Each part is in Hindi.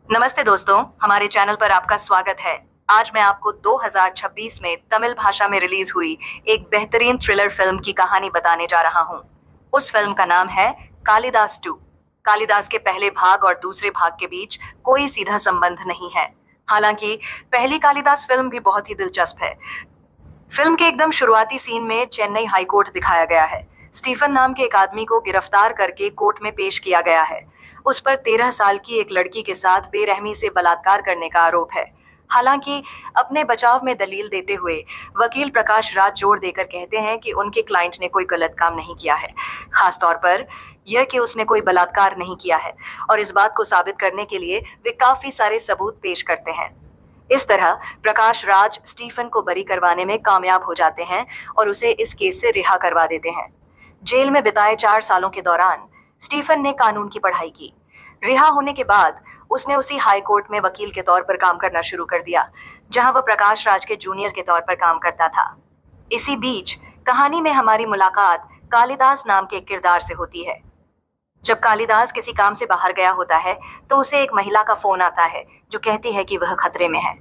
नमस्ते दोस्तों, हमारे चैनल पर आपका स्वागत है। आज मैं आपको 2026 में तमिल भाषा में रिलीज हुई एक बेहतरीन थ्रिलर फिल्म की कहानी बताने जा रहा हूँ। उस फिल्म का नाम है कालिदास 2। कालिदास के पहले भाग और दूसरे भाग के बीच कोई सीधा संबंध नहीं है। हालांकि पहली कालिदास फिल्म भी बहुत ही दिलचस्प है। फिल्म के एकदम शुरुआती सीन में चेन्नई हाई कोर्ट दिखाया गया है। स्टीफन नाम के एक आदमी को गिरफ्तार करके कोर्ट में पेश किया गया है। उस पर 13 साल की एक लड़की के साथ बेरहमी से बलात्कार करने का आरोप है। हालांकि अपने बचाव में दलील देते हुए वकील प्रकाश राज जोर देकर कहते हैं कि उनके क्लाइंट ने कोई गलत काम नहीं किया है, खास तौर पर यह कि उसने कोई बलात्कार नहीं किया है। और इस बात को साबित करने के लिए वे काफी सारे सबूत पेश करते हैं। इस तरह प्रकाश राज स्टीफन को बरी करवाने में कामयाब हो जाते हैं और उसे इस केस से रिहा करवा देते हैं। जेल में बिताए 4 सालों के दौरान स्टीफन ने कानून की पढ़ाई की। रिहा होने के बाद उसने उसी हाई कोर्ट में वकील के तौर पर काम करना शुरू कर दिया, जहां वह प्रकाश राज के जूनियर के तौर पर काम करता था। इसी बीच कहानी में हमारी मुलाकात कालिदास नाम के एक किरदार से होती है। जब कालिदास किसी काम से बाहर गया होता है तो उसे एक महिला का फोन आता है जो कहती है कि वह खतरे में है।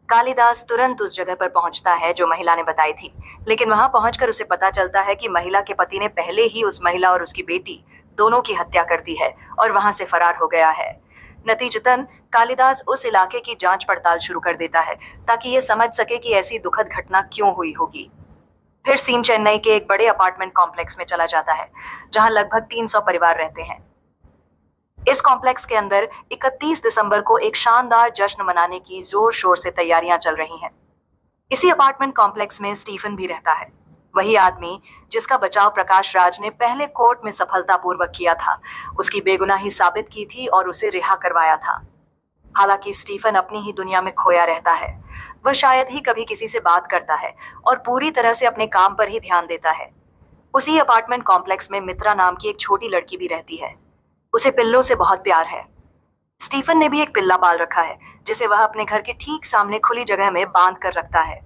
कालिदास तुरंत उस जगह पर पहुंचता है जो महिला ने बताई थी, लेकिन वहां पहुंचकर उसे पता चलता है कि महिला के पति ने पहले ही उस महिला और उसकी बेटी दोनों की हत्या कर दी है और वहां से फरार हो गया है। नतीजतन कालिदास उस इलाके की जांच पड़ताल शुरू कर देता है ताकि ये समझ सके कि ऐसी दुखद घटना क्यों हुई होगी। फिर सीन चेन्नई के एक बड़े अपार्टमेंट कॉम्प्लेक्स में चला जाता है, जहां लगभग 300 परिवार रहते हैं। इस कॉम्प्लेक्स के अंदर 31 दिसंबर को एक शानदार जश्न मनाने की जोर शोर से तैयारियां चल रही हैं। इसी अपार्टमेंट कॉम्प्लेक्स में स्टीफन भी रहता है, वही आदमी जिसका बचाव प्रकाश राज ने पहले कोर्ट में सफलतापूर्वक किया था, उसकी बेगुनाही साबित की थी और उसे रिहा करवाया था। हालांकि स्टीफन अपनी ही दुनिया में खोया रहता है। वह शायद ही कभी किसी से बात करता है और पूरी तरह से अपने काम पर ही ध्यान देता है। उसी अपार्टमेंट कॉम्प्लेक्स में मित्रा नाम की एक छोटी लड़की भी रहती है। उसे पिल्लों से बहुत प्यार है। स्टीफन ने भी एक पिल्ला पाल रखा है, जिसे वह अपने घर के ठीक सामने खुली जगह में बांध कर रखता है।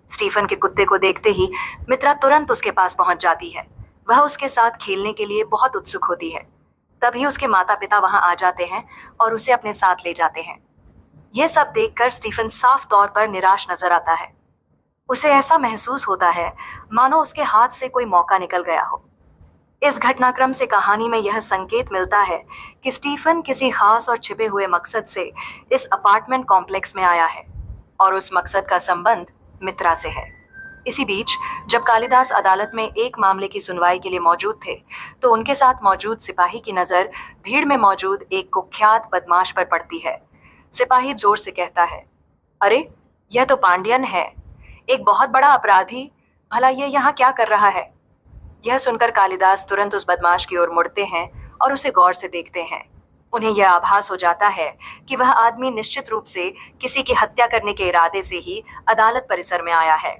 स्टीफन के कुत्ते को देखते ही मित्रा तुरंत उसके पास पहुंच जाती है। वह उसके साथ खेलने के लिए बहुत उत्सुक होती है। तभी उसके माता पिता वहां आ जाते हैं और उसे अपने साथ ले जाते हैं। यह सब देखकर स्टीफन साफ तौर पर निराश नजर आता है। उसे ऐसा महसूस होता है मानो उसके हाथ से कोई मौका निकल गया हो। इस घटनाक्रम से कहानी में यह संकेत मिलता है कि स्टीफन किसी खास और छिपे हुए मकसद से इस अपार्टमेंट कॉम्प्लेक्स में आया है और उस मकसद का संबंध मित्रा से है। इसी बीच जब कालिदास अदालत में एक मामले की सुनवाई के लिए मौजूद थे, तो उनके साथ मौजूद सिपाही की नजर भीड़ में मौजूद एक कुख्यात बदमाश पर पड़ती है। सिपाही जोर से कहता है, अरे, यह तो पांड्यन है, एक बहुत बड़ा अपराधी। भला ये यहाँ क्या कर रहा है? यह सुनकर कालिदास तुरंत उस बदमाश की ओर मुड़ते हैं और उसे गौर से देखते हैं। उन्हें यह आभास हो जाता है कि वह आदमी निश्चित रूप से किसी की हत्या करने के इरादे से ही अदालत परिसर में आया है।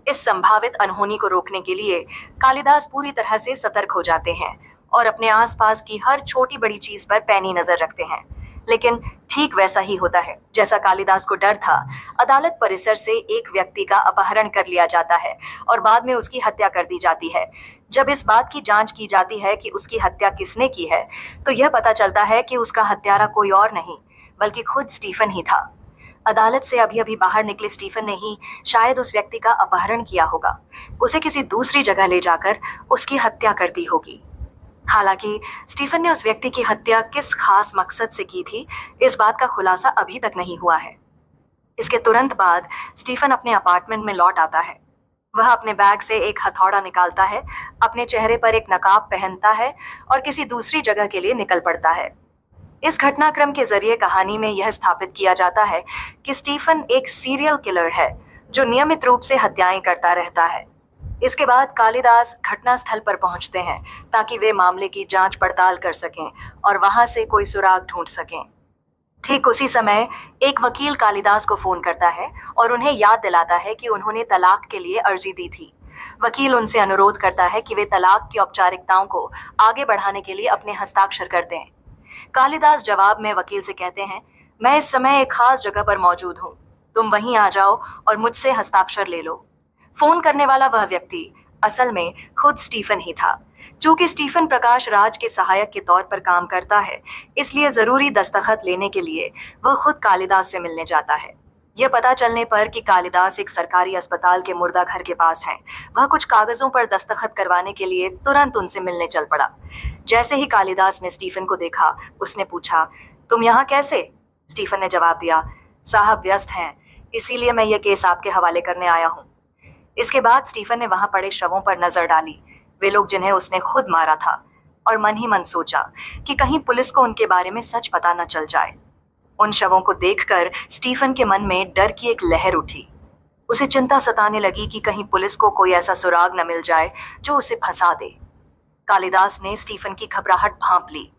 इस संभावित अनहोनी को रोकने के लिए कालिदास पूरी तरह से सतर्क हो जाते हैं और अपने आसपास की हर छोटी बड़ी चीज पर पैनी नजर रखते हैं। लेकिन ठीक वैसा ही होता है जैसा कालिदास को डर था। अदालत परिसर से एक व्यक्ति का अपहरण कर लिया जाता है और बाद में उसकी हत्या कर दी जाती है। जब इस बात की जांच की जाती है कि उसकी हत्या किसने की है, तो यह पता चलता है कि उसका हत्यारा कोई और नहीं बल्कि खुद स्टीफन ही था। अदालत से अभी अभी बाहर निकले स्टीफन ने ही शायद उस व्यक्ति का अपहरण किया होगा, उसे किसी दूसरी जगह ले जाकर उसकी हत्या कर दी होगी। हालांकि स्टीफन ने उस व्यक्ति की हत्या किस खास मकसद से की थी, इस बात का खुलासा अभी तक नहीं हुआ है। इसके तुरंत बाद स्टीफन अपने अपार्टमेंट में लौट आता है। वह अपने बैग से एक हथौड़ा निकालता है, अपने चेहरे पर एक नकाब पहनता है और किसी दूसरी जगह के लिए निकल पड़ता है। इस घटनाक्रम के जरिए कहानी में यह स्थापित किया जाता है कि स्टीफन एक सीरियल किलर है जो नियमित रूप से हत्याएं करता रहता है। इसके बाद कालिदास घटनास्थल पर पहुंचते हैं ताकि वे मामले की जांच पड़ताल कर सकें और वहां से कोई सुराग ढूंढ सकें। ठीक उसी समय एक वकील कालिदास को फोन करता है और उन्हें याद दिलाता है कि उन्होंने तलाक के लिए अर्जी दी थी। वकील उनसे अनुरोध करता है कि वे तलाक की औपचारिकताओं को आगे बढ़ाने के लिए अपने हस्ताक्षर कर दें। कालिदास जवाब में वकील से कहते हैं, मैं इस समय एक खास जगह पर मौजूद हूँ, तुम वहीं आ जाओ और मुझसे हस्ताक्षर ले लो। फोन करने वाला वह व्यक्ति असल में खुद स्टीफन ही था। चूंकि स्टीफन प्रकाश राज के सहायक के तौर पर काम करता है, इसलिए जरूरी दस्तखत लेने के लिए वह खुद कालिदास से मिलने जाता है। यह पता चलने पर कि कालिदास एक सरकारी अस्पताल के मुर्दा घर के पास हैं, वह कुछ कागजों पर दस्तखत करवाने के लिए तुरंत उनसे मिलने चल पड़ा। जैसे ही कालिदास ने स्टीफन को देखा, उसने पूछा, तुम यहाँ कैसे? स्टीफन ने जवाब दिया, साहब व्यस्त हैं, इसीलिए मैं यह केस आपके हवाले करने आया हूँ। इसके बाद स्टीफन ने वहां पड़े शवों पर नजर डाली, वे लोग जिन्हें उसने खुद मारा था, और मन ही मन सोचा कि कहीं पुलिस को उनके बारे में सच पता न चल जाए। उन शवों को देखकर स्टीफन के मन में डर की एक लहर उठी। उसे चिंता सताने लगी कि कहीं पुलिस को कोई ऐसा सुराग न मिल जाए जो उसे फंसा दे। कालिदास ने स्टीफन की घबराहट भांप ली।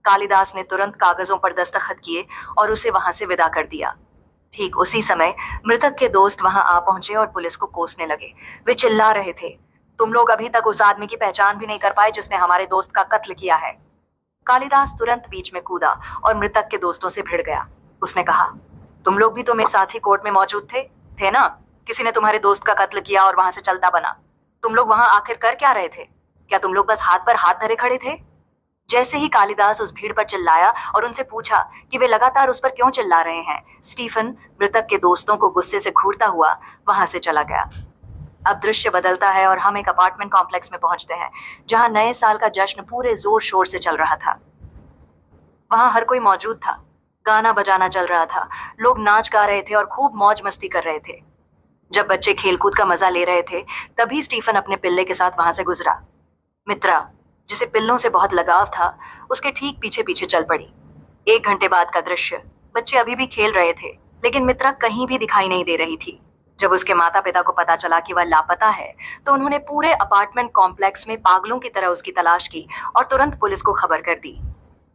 कालिदास ने तुरंत कागजों पर दस्तखत किए और उसे वहां से विदा कर दिया। ठीक उसी समय मृतक के दोस्त वहां आ पहुंचे और पुलिस को कोसने लगे। वे चिल्ला रहे थे, तुम लोग अभी तक उस आदमी की पहचान भी नहीं कर पाए जिसने हमारे दोस्त का कत्ल किया है। कालिदास तुरंत बीच में कूदा और मृतक के दोस्तों से भिड़ गया। उसने कहा, तुम लोग भी तो मेरे साथ ही कोर्ट में मौजूद थे ना? किसी ने तुम्हारे दोस्त का कत्ल किया और वहां से चलता बना। तुम लोग वहां आखिर कर क्या रहे थे? क्या तुम लोग बस हाथ पर हाथ धरे खड़े थे? जैसे ही कालिदास उस भीड़ पर चिल्लाया और उनसे पूछा कि वे लगातार उस पर क्यों चिल्ला रहे हैं, स्टीफन मृतक के दोस्तों को गुस्से से घूरता हुआ वहां से चला गया। अब दृश्य बदलता है और हम एक अपार्टमेंट कॉम्प्लेक्स में पहुंचते हैं, जहां नए साल का जश्न पूरे जोर शोर से चल रहा था। वहां हर कोई मौजूद था, गाना बजाना चल रहा था, लोग नाच गा रहे थे और खूब मौज मस्ती कर रहे थे। जब बच्चे खेलकूद का मजा ले रहे थे, तभी स्टीफन अपने पिल्ले के साथ वहां से गुजरा। मित्रा, जिसे पिल्लों से बहुत लगाव था, उसके ठीक पीछे पीछे चल पड़ी। 1 घंटे बाद का दृश्य, बच्चे अभी भी खेल रहे थे, लेकिन मित्रा कहीं भी दिखाई नहीं दे रही थी। जब उसके माता पिता को पता चला कि वह लापता है, तो उन्होंने पूरे अपार्टमेंट कॉम्प्लेक्स में पागलों की तरह उसकी तलाश की और तुरंत पुलिस को खबर कर दी।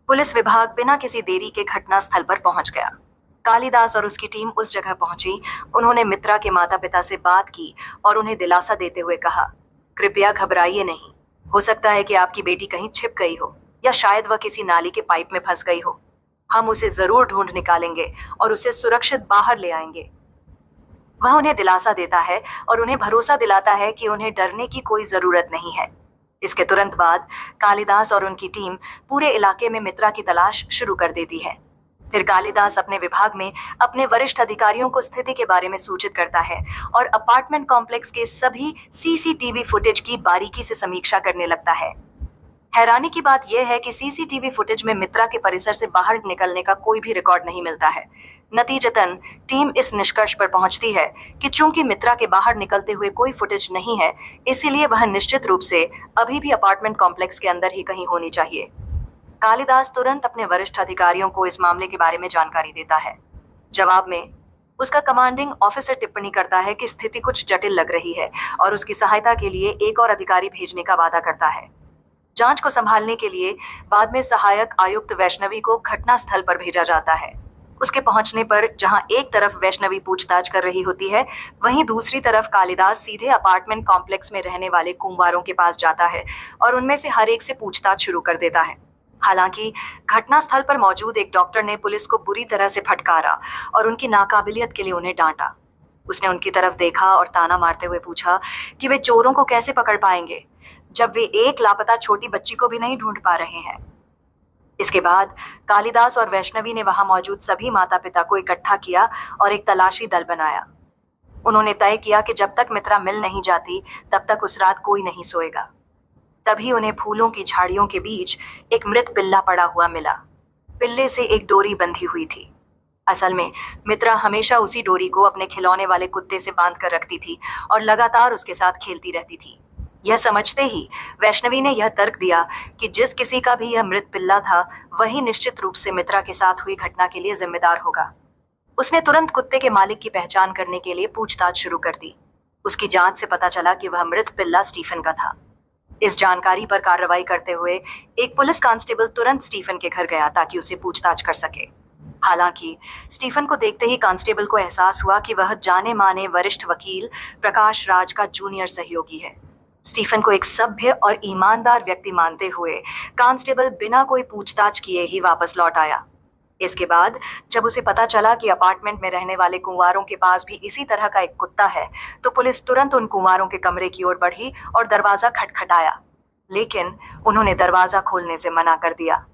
पुलिस विभाग बिना किसी देरी के घटना स्थल पर पहुंच गया। कालिदास और उसकी टीम उस जगह पहुंची। उन्होंने मित्रा के माता पिता से बात की और उन्हें दिलासा देते हुए कहा, कृपया घबराइए नहीं, हो सकता है कि आपकी बेटी कहीं छिप गई हो या शायद वह किसी नाली के पाइप में फंस गई हो। हम उसे जरूर ढूंढ निकालेंगे और उसे सुरक्षित बाहर ले आएंगे। वह उन्हें दिलासा देता है और उन्हें भरोसा दिलाता है कि उन्हें डरने की कोई जरूरत नहीं है। इसके तुरंत बाद कालिदास और उनकी टीम पूरे इलाके में मित्रा की तलाश शुरू कर देती है। फिर कालिदास अपने विभाग में अपने वरिष्ठ अधिकारियों को स्थिति के बारे में सूचित करता है और अपार्टमेंट कॉम्प्लेक्स के सभी सीसीटीवी फुटेज की बारीकी से समीक्षा करने लगता है। हैरानी की बात यह है कि सीसीटीवी फुटेज में मित्रा के परिसर से बाहर निकलने का कोई भी रिकॉर्ड नहीं मिलता है। नतीजतन टीम इस निष्कर्ष पर पहुंचती है कि चूंकि मित्रा के बाहर निकलते हुए कोई फुटेज नहीं है, इसीलिए वह निश्चित रूप से अभी भी अपार्टमेंट कॉम्प्लेक्स के अंदर ही कहीं होनी चाहिए। कालिदास तुरंत अपने वरिष्ठ अधिकारियों को इस मामले के बारे में जानकारी देता है। जवाब में उसका कमांडिंग ऑफिसर टिप्पणी करता है कि स्थिति कुछ जटिल लग रही है और उसकी सहायता के लिए एक और अधिकारी भेजने का वादा करता है। जांच को संभालने के लिए बाद में सहायक आयुक्त वैष्णवी को घटनास्थल पर भेजा जाता है। उसके पहुंचने पर जहां एक तरफ वैष्णवी पूछताछ कर रही होती है, वहीं दूसरी तरफ कालिदास सीधे अपार्टमेंट कॉम्प्लेक्स में रहने वाले कुंवारों के पास जाता है और उनमें से हर एक से पूछताछ शुरू कर देता है। हालांकि घटनास्थल पर मौजूद एक डॉक्टर ने पुलिस को बुरी तरह से फटकारा और उनकी नाकाबिलियत के लिए उन्हें डांटा। उसने उनकी तरफ देखा और ताना मारते हुए पूछा कि वे चोरों को कैसे पकड़ पाएंगे जब वे एक लापता छोटी बच्ची को भी नहीं ढूंढ पा रहे हैं। इसके बाद कालिदास और वैष्णवी ने वहां मौजूद सभी माता पिता को इकट्ठा किया और एक तलाशी दल बनाया। उन्होंने तय किया कि जब तक मित्रा मिल नहीं जाती, तब तक उस रात कोई नहीं सोएगा। तभी उन्हें फूलों की झाड़ियों के बीच एक मृत पिल्ला पड़ा हुआ मिला। पिल्ले से एक डोरी बंधी हुई थी। असल में मित्रा हमेशा उसी डोरी को अपने खिलौने वाले कुत्ते से बांध कर रखती थी और लगातार उसके साथ खेलती रहती थी। यह समझते ही वैष्णवी ने यह तर्क दिया कि जिस किसी का भी यह मृत पिल्ला था, वही निश्चित रूप से मित्रा के साथ हुई घटना के लिए जिम्मेदार होगा। उसने तुरंत कुत्ते के मालिक की पहचान करने के लिए पूछताछ शुरू कर दी। उसकी जांच से पता चला कि वह मृत पिल्ला स्टीफन का था। इस जानकारी पर कार्रवाई करते हुए एक पुलिस कांस्टेबल तुरंत स्टीफन के घर गया ताकि उसे पूछताछ कर सके। हालांकि स्टीफन को देखते ही कांस्टेबल को एहसास हुआ कि वह जाने माने वरिष्ठ वकील प्रकाश राज का जूनियर सहयोगी है। स्टीफन को एक सभ्य और ईमानदार व्यक्ति मानते हुए कांस्टेबल बिना कोई पूछताछ किए ही वापस लौट आया। इसके बाद जब उसे पता चला कि अपार्टमेंट में रहने वाले कुंवारों के पास भी इसी तरह का एक कुत्ता है, तो पुलिस तुरंत उन कुंवारों के कमरे की ओर बढ़ी और दरवाजा खटखटाया। लेकिन उन्होंने दरवाजा खोलने से मना कर दिया।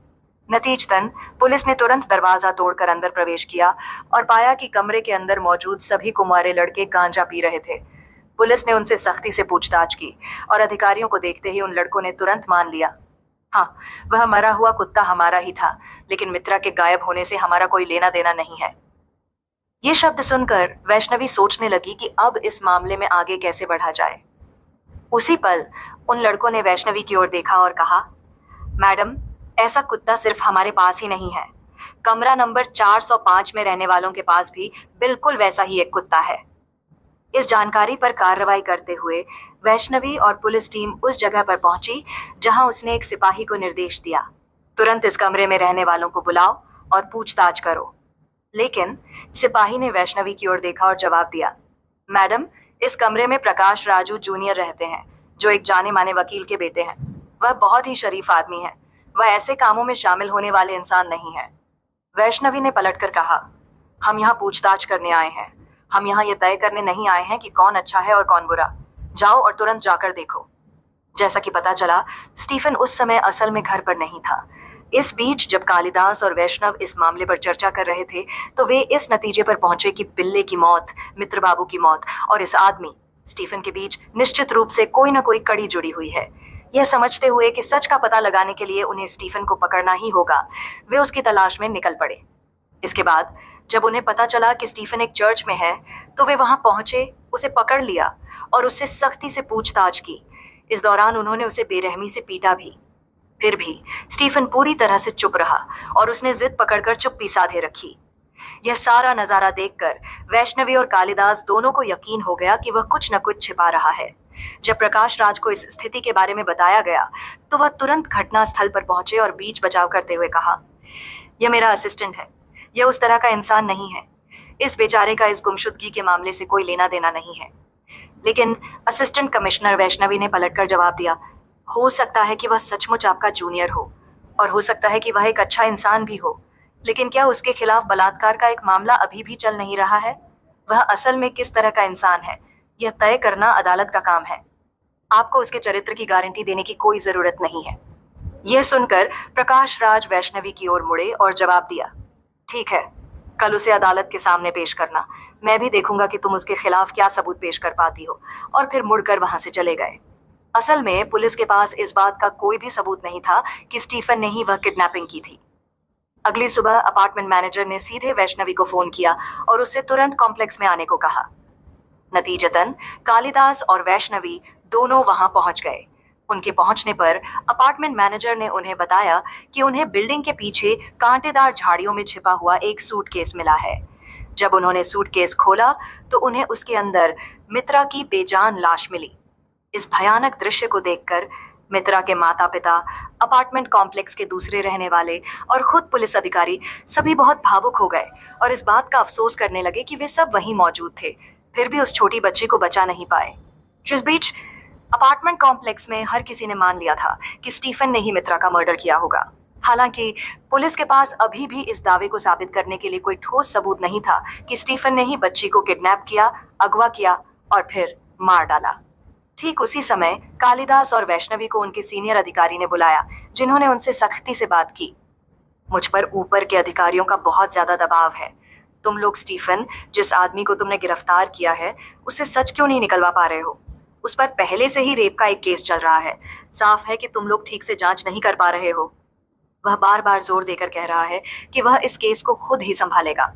नतीजतन पुलिस ने तुरंत दरवाजा तोड़कर अंदर प्रवेश किया और पाया कि कमरे के अंदर मौजूद सभी कुंवारे लड़के गांजा पी रहे थे। पुलिस ने उनसे सख्ती से पूछताछ की और अधिकारियों को देखते ही उन लड़कों ने तुरंत मान लिया, हाँ, वह मरा हुआ कुत्ता हमारा ही था, लेकिन मित्रा के गायब होने से हमारा कोई लेना देना नहीं है। ये शब्द सुनकर वैष्णवी सोचने लगी कि अब इस मामले में आगे कैसे बढ़ा जाए। उसी पल उन लड़कों ने वैष्णवी की ओर देखा और कहा, मैडम, ऐसा कुत्ता सिर्फ हमारे पास ही नहीं है, कमरा नंबर 405 में रहने वालों के पास भी बिल्कुल वैसा ही एक कुत्ता है। इस जानकारी पर कार्रवाई करते हुए वैष्णवी और पुलिस टीम उस जगह पर पहुंची जहां उसने एक सिपाही को निर्देश दिया, तुरंत इस कमरे में रहने वालों को बुलाओ और पूछताछ करो। लेकिन सिपाही ने वैष्णवी की ओर देखा और जवाब दिया, मैडम, इस कमरे में प्रकाश राजू जूनियर रहते हैं, जो एक जाने माने वकील के बेटे हैं। वह बहुत ही शरीफ आदमी है, वह ऐसे कामों में शामिल होने वाले इंसान नहीं है। वैष्णवी ने पलटकर कहा, हम यहाँ पूछताछ करने आए हैं, हम यहाँ ये तय करने नहीं आए हैं कि कौन अच्छा है और कौन बुरा। जाओ और तुरंत जाकर देखो। जैसा कि पता चला, स्टीफन उस समय असल में घर पर नहीं था। इस बीच जब कालिदास और वैष्णव इस मामले पर चर्चा कर रहे थे तो वे इस नतीजे पर पहुंचे कि पिल्ले की मौत, मित्र बाबू की मौत और इस आदमी स्टीफन के बीच निश्चित रूप से कोई ना कोई कड़ी जुड़ी हुई है। यह समझते हुए कि सच का पता लगाने के लिए उन्हें स्टीफन को पकड़ना ही होगा, वे उसकी तलाश में निकल पड़े। इसके बाद जब उन्हें पता चला कि स्टीफन एक चर्च में है तो वे वहां पहुंचे, उसे पकड़ लिया और उससे सख्ती से पूछताछ की। इस दौरान उन्होंने उसे बेरहमी से पीटा भी। फिर भी स्टीफन पूरी तरह से चुप रहा और उसने जिद पकड़कर चुप्पी साधे रखी। यह सारा नजारा देखकर वैष्णवी और कालिदास दोनों को यकीन हो गया कि वह कुछ न कुछ छिपा रहा है। जब प्रकाश राज को इस स्थिति के बारे में बताया गया तो वह तुरंत घटनास्थल पर पहुंचे और बीच बचाव करते हुए कहा, यह मेरा असिस्टेंट है, यह उस तरह का इंसान नहीं है, इस बेचारे का इस गुमशुदगी के मामले से कोई लेना देना नहीं है। लेकिन असिस्टेंट कमिश्नर, वैष्णवी ने पलटकर जवाब दिया, हो सकता है कि वह सचमुच आपका जूनियर हो और हो सकता है कि वह एक अच्छा इंसान भी हो, लेकिन क्या उसके खिलाफ बलात्कार का एक मामला अभी भी चल नहीं रहा है? वह असल में किस तरह का इंसान है, यह तय करना अदालत का काम है। आपको उसके चरित्र की गारंटी देने की कोई जरूरत नहीं है। यह सुनकर प्रकाश राज वैष्णवी की ओर मुड़े और जवाब दिया, ठीक है, कल उसे अदालत के सामने पेश करना, मैं भी देखूंगा कि तुम उसके खिलाफ क्या सबूत पेश कर पाती हो। और फिर मुड़कर वहां से चले गए। असल में पुलिस के पास इस बात का कोई भी सबूत नहीं था कि स्टीफन ने ही वह किडनैपिंग की थी। अगली सुबह अपार्टमेंट मैनेजर ने सीधे वैष्णवी को फोन किया और उससे तुरंत कॉम्प्लेक्स में आने को कहा। नतीजतन कालिदास और वैष्णवी दोनों वहां पहुंच गए। उनके पहुंचने पर अपार्टमेंट मैनेजर ने उन्हें बताया कि उन्हें बिल्डिंग के पीछे कांटेदार झाड़ियों में छिपा हुआ एक सूटकेस मिला है। जब उन्होंने सूटकेस खोला तो उन्हें उसके अंदर मित्रा की बेजान लाश मिली। इस भयानक दृश्य को देखकर मित्रा के माता पिता, अपार्टमेंट कॉम्प्लेक्स के दूसरे रहने वाले और खुद पुलिस अधिकारी सभी बहुत भावुक हो गए और इस बात का अफसोस करने लगे कि वे सब वहीं मौजूद थे, फिर भी उस छोटी बच्ची को बचा नहीं पाए। इस बीच अपार्टमेंट कॉम्प्लेक्स में हर किसी ने मान लिया था कि स्टीफन ने ही मित्रा का मर्डर किया होगा। हालांकि पुलिस के पास अभी भी इस दावे को साबित करने के लिए कोई ठोस सबूत नहीं था कि स्टीफन ने ही बच्ची को किडनैप किया, अगवा किया और फिर मार डाला। ठीक उसी समय कालिदास और वैष्णवी को उनके सीनियर अधिकारी ने बुलाया, जिन्होंने उनसे सख्ती से बात की। मुझ पर ऊपर के अधिकारियों का बहुत ज्यादा दबाव है। तुम लोग स्टीफन, जिस आदमी को तुमने गिरफ्तार किया है, उससे सच क्यों नहीं निकलवा पा रहे हो? उस पर पहले से ही रेप का एक केस चल रहा है। साफ है कि तुम लोग ठीक से जांच नहीं कर पा रहे हो। वह बार बार जोर देकर कह रहा है कि वह इस केस को खुद ही संभालेगा।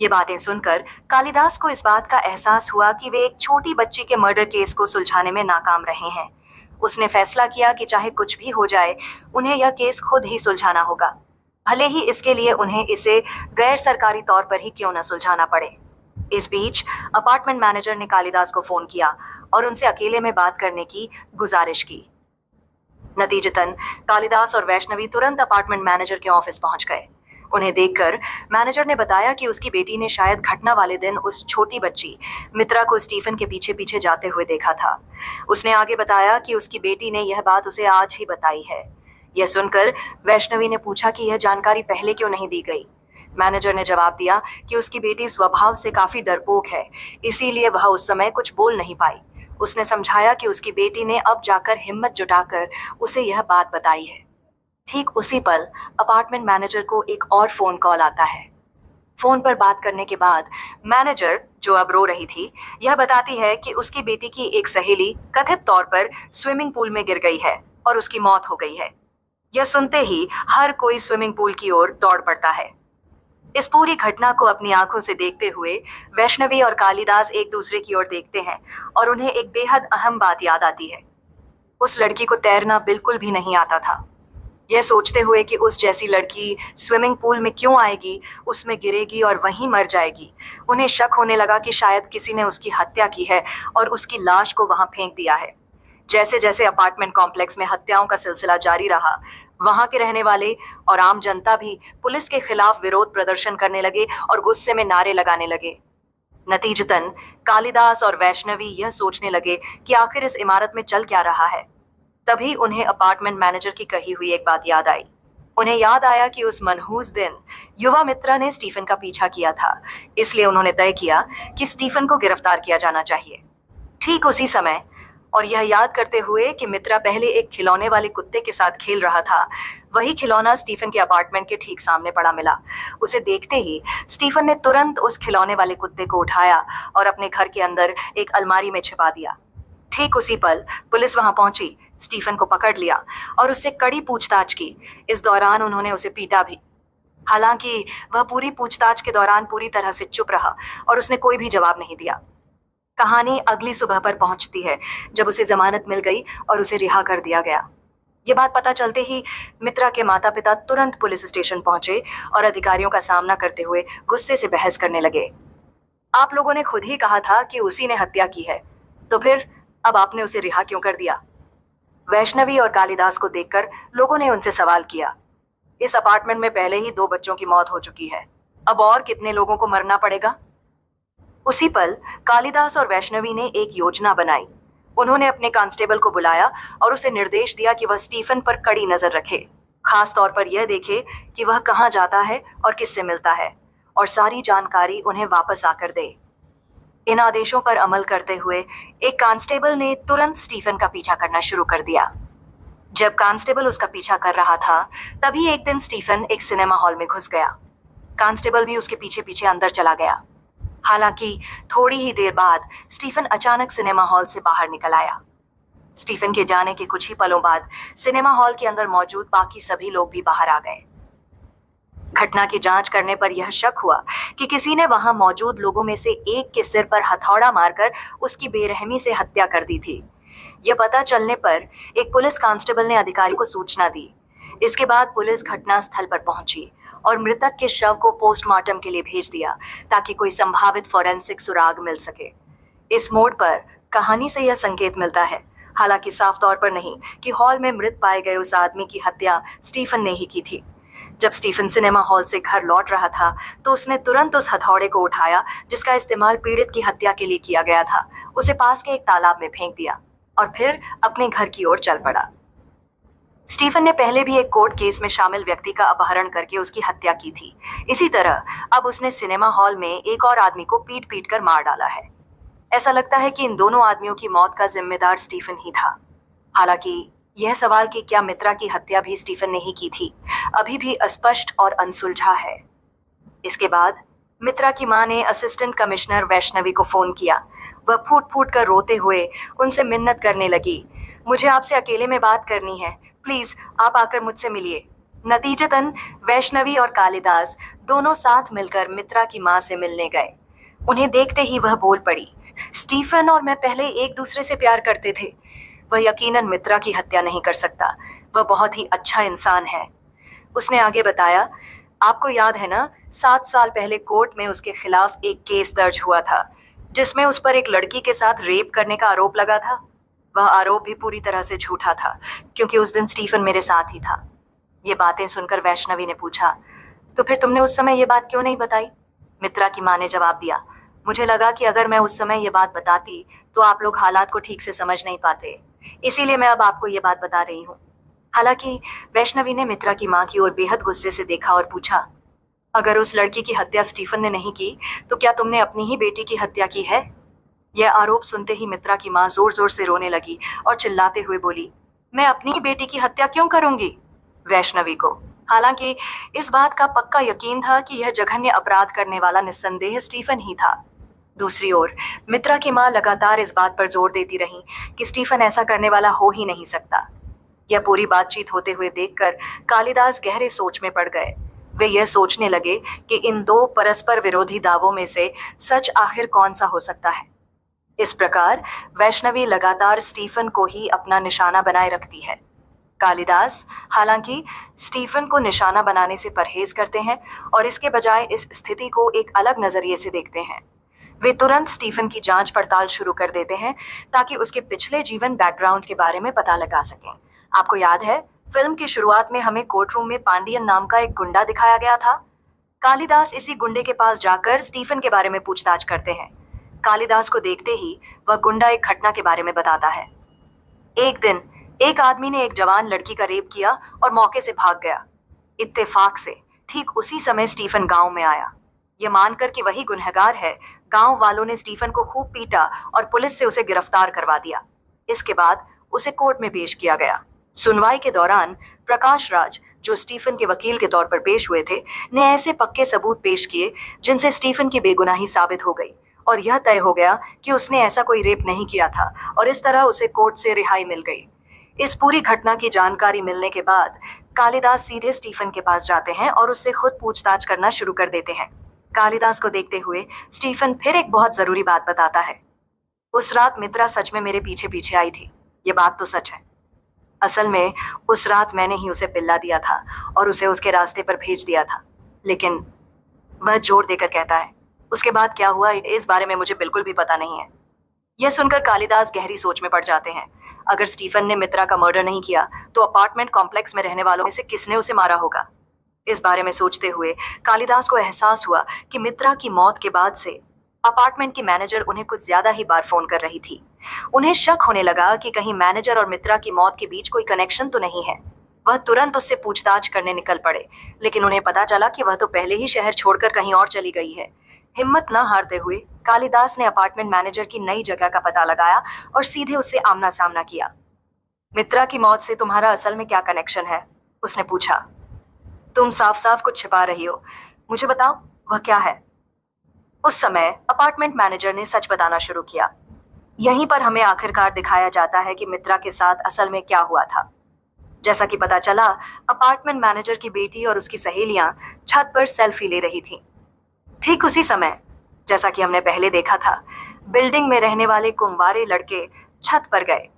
ये बातें सुनकर कालिदास को इस बात का एहसास हुआ कि वे एक छोटी बच्ची के मर्डर केस को सुलझाने में नाकाम रहे हैं। उसने फैसला किया कि चाहे कुछ भी हो जाए, उन्हें यह केस खुद ही सुलझाना होगा, भले ही इसके लिए उन्हें इसे गैर सरकारी तौर पर ही क्यों न सुलझाना पड़े। इस बीच अपार्टमेंट मैनेजर ने कालिदास को फोन किया और उनसे अकेले में बात करने की गुजारिश की। नतीजतन कालिदास और वैष्णवी तुरंत अपार्टमेंट मैनेजर के ऑफिस पहुंच गए। उन्हें देखकर मैनेजर ने बताया कि उसकी बेटी ने शायद घटना वाले दिन उस छोटी बच्ची मित्रा को स्टीफन के पीछे पीछे जाते हुए देखा था। उसने आगे बताया कि उसकी बेटी ने यह बात उसे आज ही बताई है। यह सुनकर वैष्णवी ने पूछा कि यह जानकारी पहले क्यों नहीं दी गई। मैनेजर ने जवाब दिया कि उसकी बेटी स्वभाव से काफी डरपोक है, इसीलिए वह उस समय कुछ बोल नहीं पाई। उसने समझाया कि उसकी बेटी ने अब जाकर हिम्मत जुटाकर उसे यह बात बताई है। ठीक उसी पल अपार्टमेंट मैनेजर को एक और फोन कॉल आता है। फोन पर बात करने के बाद मैनेजर, जो अब रो रही थी, यह बताती है कि उसकी बेटी की एक सहेली कथित तौर पर स्विमिंग पूल में गिर गई है और उसकी मौत हो गई है। यह सुनते ही हर कोई स्विमिंग पूल की ओर दौड़ पड़ता है। इस पूरी घटना को अपनी आंखों से देखते हुए वैष्णवी और कालिदास एक दूसरे की ओर देखते हैं और उन्हें एक बेहद अहम बात याद आती है। उस लड़की को तैरना बिल्कुल भी नहीं आता था। यह सोचते हुए कि उस जैसी लड़की स्विमिंग पूल में क्यों आएगी, उसमें गिरेगी और वहीं मर जाएगी, उन्हें शक होने लगा कि शायद किसी ने उसकी हत्या की है और उसकी लाश को वहां फेंक दिया है। जैसे जैसे अपार्टमेंट कॉम्प्लेक्स में हत्याओं का सिलसिला जारी रहा, वहां के रहने वाले और आम जनता भी पुलिस के खिलाफ विरोध प्रदर्शन करने लगे और गुस्से में नारे लगाने लगे। नतीजतन कालिदास और वैष्णवी यह सोचने लगे कि आखिर इस इमारत में चल क्या रहा है। तभी उन्हें अपार्टमेंट मैनेजर की कही हुई एक बात याद आई। उन्हें याद आया कि उस मनहूस दिन युवा मित्रा ने स्टीफन का पीछा किया था, इसलिए उन्होंने तय किया कि स्टीफन को गिरफ्तार किया जाना चाहिए। ठीक उसी समय, और यह याद करते हुए कि मित्रा पहले एक खिलौने वाले कुत्ते के साथ खेल रहा था, वही खिलौना स्टीफन के अपार्टमेंट के ठीक सामने पड़ा मिला। उसे देखते ही स्टीफन ने तुरंत उस खिलौने वाले कुत्ते को उठाया और अपने घर के अंदर एक अलमारी में छिपा दिया। ठीक उसी पल पुलिस वहां पहुंची, स्टीफन को पकड़ लिया और उससे कड़ी पूछताछ की। इस दौरान उन्होंने उसे पीटा भी। हालांकि वह पूरी पूछताछ के दौरान पूरी तरह से चुप रहा और उसने कोई भी जवाब नहीं दिया। कहानी अगली सुबह पर पहुंचती है, जब उसे जमानत मिल गई और उसे रिहा कर दिया गया। ये बात पता चलते ही मित्रा के माता पिता तुरंत पुलिस स्टेशन पहुंचे और अधिकारियों का सामना करते हुए गुस्से से बहस करने लगे। आप लोगों ने खुद ही कहा था कि उसी ने हत्या की है, तो फिर अब आपने उसे रिहा क्यों कर दिया? वैष्णवी और कालिदास को देखकर लोगों ने उनसे सवाल किया। इस अपार्टमेंट में पहले ही 2 बच्चों की मौत हो चुकी है, अब और कितने लोगों को मरना पड़ेगा? उसी पल कालिदास और वैष्णवी ने एक योजना बनाई। उन्होंने अपने कांस्टेबल को बुलाया और उसे निर्देश दिया कि वह स्टीफन पर कड़ी नजर रखे, खास तौर पर यह देखे कि वह कहाँ जाता है और किससे मिलता है, और सारी जानकारी उन्हें वापस आकर दे। इन आदेशों पर अमल करते हुए एक कांस्टेबल ने तुरंत स्टीफन का पीछा करना शुरू कर दिया। जब कांस्टेबल उसका पीछा कर रहा था, तभी एक दिन स्टीफन एक सिनेमा हॉल में घुस गया। कांस्टेबल भी उसके पीछे पीछे अंदर चला गया। हालांकि थोड़ी ही देर बाद स्टीफन अचानक सिनेमा हॉल से बाहर निकल आया। स्टीफन के जाने के कुछ ही पलों बाद सिनेमा हॉल के अंदर मौजूद बाकी सभी लोग भी बाहर आ गए। घटना की जांच करने पर यह शक हुआ कि किसी ने वहां मौजूद लोगों में से एक के सिर पर हथौड़ा मारकर उसकी बेरहमी से हत्या कर दी थी। यह पता चलने पर एक पुलिस कांस्टेबल ने अधिकारी को सूचना दी। इसके बाद पुलिस घटनास्थल पर पहुंची और मृतक के शव को पोस्टमार्टम के लिए भेज दिया, ताकि कोई संभावित फोरेंसिक सुराग मिल सके। इस मोड़ पर कहानी से यह संकेत मिलता है, हालांकि साफ तौर पर नहीं, कि हॉल में मृत पाए गए उस आदमी की हत्या स्टीफन ने ही की थी। जब स्टीफन सिनेमा हॉल से घर लौट रहा था, तो उसने तुरंत उस हथौड़े को उठाया जिसका इस्तेमाल पीड़ित की हत्या के लिए किया गया था, उसे पास के एक तालाब में फेंक दिया और फिर अपने घर की ओर चल पड़ा। स्टीफन ने पहले भी एक कोर्ट केस में शामिल व्यक्ति का अपहरण करके उसकी हत्या की थी। इसी तरह अब उसने सिनेमा हॉल में एक और आदमी को पीट पीट कर मार डाला है। ऐसा लगता है कि इन दोनों आदमियों की मौत का जिम्मेदार स्टीफन ही था। हालांकि यह सवाल कि क्या मित्रा की हत्या भी स्टीफन ने ही की थी, अभी भी अस्पष्ट और अनसुलझा है। इसके बाद मित्रा की मां ने असिस्टेंट कमिश्नर वैष्णवी को फोन किया। वह फूट फूट कर रोते हुए उनसे मिन्नत करने लगी, मुझे आपसे अकेले में बात करनी है, प्लीज आप आकर मुझसे मिलिए। नतीजतन वैष्णवी और कालिदास दोनों साथ मिलकर मित्रा की मां से मिलने गए। उन्हें देखते ही वह बोल पड़ी, स्टीफन और मैं पहले एक दूसरे से प्यार करते थे। वह यकीनन मित्रा की हत्या नहीं कर सकता, वह बहुत ही अच्छा इंसान है। उसने आगे बताया, आपको याद है ना, 7 साल पहले कोर्ट में उसके खिलाफ एक केस दर्ज हुआ था, जिसमें उस पर एक लड़की के साथ रेप करने का आरोप लगा था। वह आरोप भी पूरी तरह से झूठा था, क्योंकि उस दिन स्टीफन मेरे साथ ही था। ये बातें सुनकर वैष्णवी ने पूछा, तो फिर तुमने उस समय ये बात क्यों नहीं बताई? मित्रा की मां ने जवाब दिया, मुझे लगा कि अगर मैं उस समय ये बात बताती तो आप लोग हालात को ठीक से समझ नहीं पाते, इसीलिए मैं अब आपको ये बात बता रही हूँ। हालांकि वैष्णवी ने मित्रा की मां की ओर बेहद गुस्से से देखा और पूछा, अगर उस लड़की की हत्या स्टीफन ने नहीं की, तो क्या तुमने अपनी ही बेटी की हत्या की है? यह आरोप सुनते ही मित्रा की माँ जोर जोर से रोने लगी और चिल्लाते हुए बोली, मैं अपनी ही बेटी की हत्या क्यों करूंगी? वैष्णवी को हालांकि इस बात का पक्का यकीन था कि यह जघन्य अपराध करने वाला निस्संदेह स्टीफन ही था। दूसरी ओर मित्रा की माँ लगातार इस बात पर जोर देती रही कि स्टीफन ऐसा करने वाला हो ही नहीं सकता। यह पूरी बातचीत होते हुए देखकर कालिदास गहरे सोच में पड़ गए। वे यह सोचने लगे कि इन दो परस्पर विरोधी दावों में से सच आखिर कौन सा हो सकता है। इस प्रकार वैष्णवी लगातार स्टीफन को ही अपना निशाना बनाए रखती है। कालिदास हालांकि स्टीफन को निशाना बनाने से परहेज करते हैं और इसके बजाय इस स्थिति को एक अलग नजरिए से देखते हैं। वे तुरंत स्टीफन की जांच पड़ताल शुरू कर देते हैं ताकि उसके पिछले जीवन बैकग्राउंड के बारे में पता लगा सकें। आपको याद है, फिल्म की शुरुआत में हमें कोर्ट रूम में पांडियन नाम का एक गुंडा दिखाया गया था। कालिदास इसी गुंडे के पास जाकर स्टीफन के बारे में पूछताछ करते हैं। कालिदास को देखते ही वह गुंडा एक घटना के बारे में बताता है। एक दिन एक आदमी ने एक जवान लड़की का रेप किया और मौके से भाग गया। इत्तेफाक से ठीक उसी समय स्टीफन गांव में आया। यह मानकर कि वही गुनहगार है, गांव वालों ने स्टीफन को खूब पीटा और पुलिस से उसे गिरफ्तार करवा दिया। इसके बाद उसे कोर्ट में पेश किया गया। सुनवाई के दौरान प्रकाश राज, जो स्टीफन के वकील के तौर पर पेश हुए थे, ने ऐसे पक्के सबूत पेश किए जिनसे स्टीफन की बेगुनाही साबित हो गई और यह तय हो गया कि उसने ऐसा कोई रेप नहीं किया था और इस तरह उसे कोर्ट से रिहाई मिल गई। इस पूरी घटना की जानकारी मिलने के बाद कालिदास सीधे स्टीफन के पास जाते हैं और उससे खुद पूछताछ करना शुरू कर देते हैं। कालिदास को देखते हुए स्टीफन फिर एक बहुत जरूरी बात बताता है। उस रात मित्रा सच में मेरे पीछे पीछे आई थी। ये बात तो सच है। असल में उस रात मैंने ही उसे पिल्ला दिया था और उसे उसके रास्ते पर भेज दिया था। लेकिन वह जोर देकर कहता है, उसके बाद क्या हुआ इस बारे में मुझे बिल्कुल भी पता नहीं है। यह सुनकर कालिदास गहरी सोच में पड़ जाते हैं। अगर स्टीफन ने मित्रा का मर्डर नहीं किया तो अपार्टमेंट कॉम्प्लेक्स में रहने वालों में से किसने उसे मारा होगा? इस बारे में सोचते हुए कालिदास को एहसास हुआ कि मित्रा की मौत के बाद से अपार्टमेंट की मैनेजर उन्हें कुछ ज्यादा ही बार फोन कर रही थी। उन्हें शक होने लगा कि कहीं मैनेजर और मित्रा की मौत के बीच कोई कनेक्शन तो नहीं है। वह तुरंत उससे पूछताछ करने निकल पड़े, लेकिन उन्हें पता चला कि वह तो पहले ही शहर छोड़कर कहीं और चली गई है। हिम्मत न हारते हुए कालिदास ने अपार्टमेंट मैनेजर की नई जगह का पता लगाया और सीधे उससे आमना सामना किया। मित्रा की मौत से तुम्हारा असल में क्या कनेक्शन है? उसने पूछा। तुम साफ साफ कुछ छिपा रही हो, मुझे बताओ वह क्या है? उस समय अपार्टमेंट मैनेजर ने सच बताना शुरू किया। यहीं पर हमें आखिरकार दिखाया जाता है कि मित्रा के साथ असल में क्या हुआ था। जैसा कि पता चला, अपार्टमेंट मैनेजर की बेटी और उसकी सहेलियां छत पर सेल्फी ले रही थी। ठीक उसी समय, जैसा कि हमने पहले देखा था, बिल्डिंग में रहने वाले कुंवारे लड़के छत पर गए।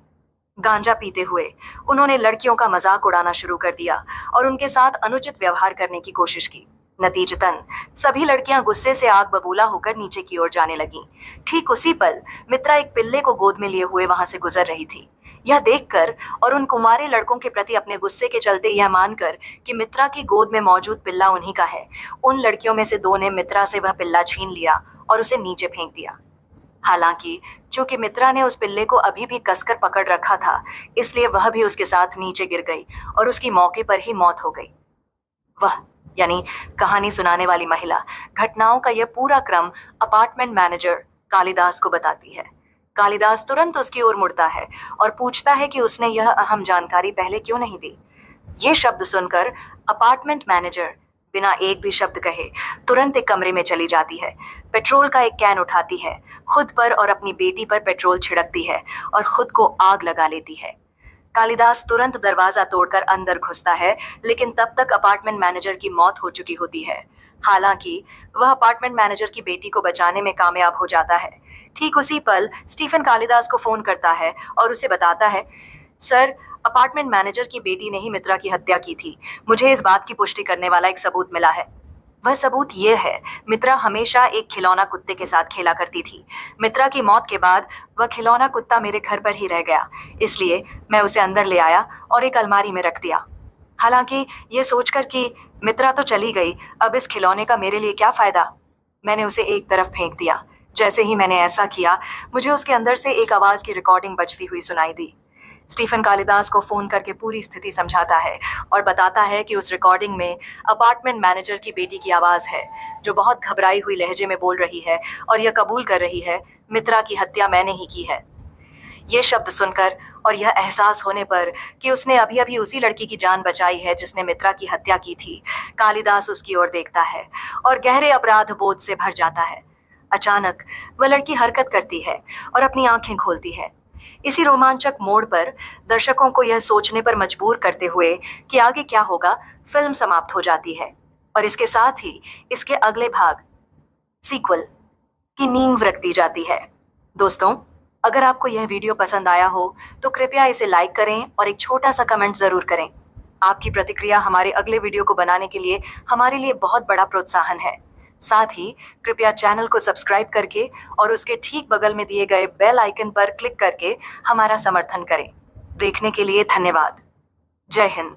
गांजा पीते हुए उन्होंने लड़कियों का मजाक उड़ाना शुरू कर दिया और उनके साथ अनुचित व्यवहार करने की कोशिश की। नतीजतन सभी लड़कियां गुस्से से आग बबूला होकर नीचे की ओर जाने लगीं। ठीक उसी पल मित्रा एक पिल्ले को गोद में लिए हुए वहां से गुजर रही थी। यह देखकर और उन कुंवारे लड़कों के प्रति अपने गुस्से के चलते यह मानकर कि मित्रा की गोद में मौजूद पिल्ला उन्हीं का है, उन लड़कियों में से दो ने मित्रा से वह पिल्ला छीन लिया और उसे नीचे फेंक दिया। हालांकि चूंकि मित्रा ने उस पिल्ले को अभी भी कसकर पकड़ रखा था, इसलिए वह भी उसके साथ नीचे गिर गई और उसकी मौके पर ही मौत हो गई। वह यानी कहानी सुनाने वाली महिला घटनाओं का यह पूरा क्रम अपार्टमेंट मैनेजर कालिदास को बताती है। कालिदास तुरंत उसकी ओर मुड़ता है और पूछता है कि उसने यह अहम जानकारी पहले क्यों नहीं दी। ये शब्द सुनकर अपार्टमेंट मैनेजर बिना एक भी शब्द कहे तुरंत एक कमरे में चली जाती है। पेट्रोल का एक कैन उठाती है, खुद पर और अपनी बेटी पर पेट्रोल छिड़कती है और खुद को आग लगा लेती है। कालिदास तुरंत दरवाजा तोड़कर अंदर घुसता है, लेकिन तब तक अपार्टमेंट मैनेजर की मौत हो चुकी होती है। हालांकि वह अपार्टमेंट मैनेजर की बेटी को बचाने में कामयाब हो जाता है। ठीक उसी पल स्टीफन कालिदास को फोन करता है और उसे बताता है, सर, अपार्टमेंट मैनेजर की बेटी ने ही मित्रा की हत्या की थी। मुझे इस बात की पुष्टि करने वाला एक सबूत मिला है। वह सबूत ये है, मित्रा हमेशा एक खिलौना कुत्ते के साथ खेला करती थी। मित्रा की मौत के बाद वह खिलौना कुत्ता मेरे घर पर ही रह गया, इसलिए मैं उसे अंदर ले आया और एक अलमारी में रख दिया। हालांकि ये सोचकर कि मित्रा तो चली गई, अब इस खिलौने का मेरे लिए क्या फायदा, मैंने उसे एक तरफ फेंक दिया। जैसे ही मैंने ऐसा किया, मुझे उसके अंदर से एक आवाज की रिकॉर्डिंग बजती हुई सुनाई दी। स्टीफन कालिदास को फोन करके पूरी स्थिति समझाता है और बताता है कि उस रिकॉर्डिंग में अपार्टमेंट मैनेजर की बेटी की आवाज है, जो बहुत घबराई हुई लहजे में बोल रही है और यह कबूल कर रही है मित्रा की हत्या मैंने ही की है। ये शब्द सुनकर और यह एहसास होने पर कि उसने अभी अभी उसी लड़की की जान बचाई है जिसने मित्रा की हत्या की थी, कालिदास उसकी ओर देखता है और गहरे अपराध बोध से भर जाता है। अचानक वह लड़की हरकत करती है और अपनी आंखें खोलती है। इसी रोमांचक मोड़ पर दर्शकों को यह सोचने पर मजबूर करते हुए कि आगे क्या होगा, फिल्म समाप्त हो जाती है और इसके साथ ही इसके अगले भाग सीक्वल की नींव रख दी जाती है। दोस्तों, अगर आपको यह वीडियो पसंद आया हो तो कृपया इसे लाइक करें और एक छोटा सा कमेंट जरूर करें। आपकी प्रतिक्रिया हमारे अगले वीडियो को बनाने के लिए हमारे लिए बहुत बड़ा प्रोत्साहन है। साथ ही कृपया चैनल को सब्सक्राइब करके और उसके ठीक बगल में दिए गए बेल आइकन पर क्लिक करके हमारा समर्थन करें। देखने के लिए धन्यवाद। जय हिंद।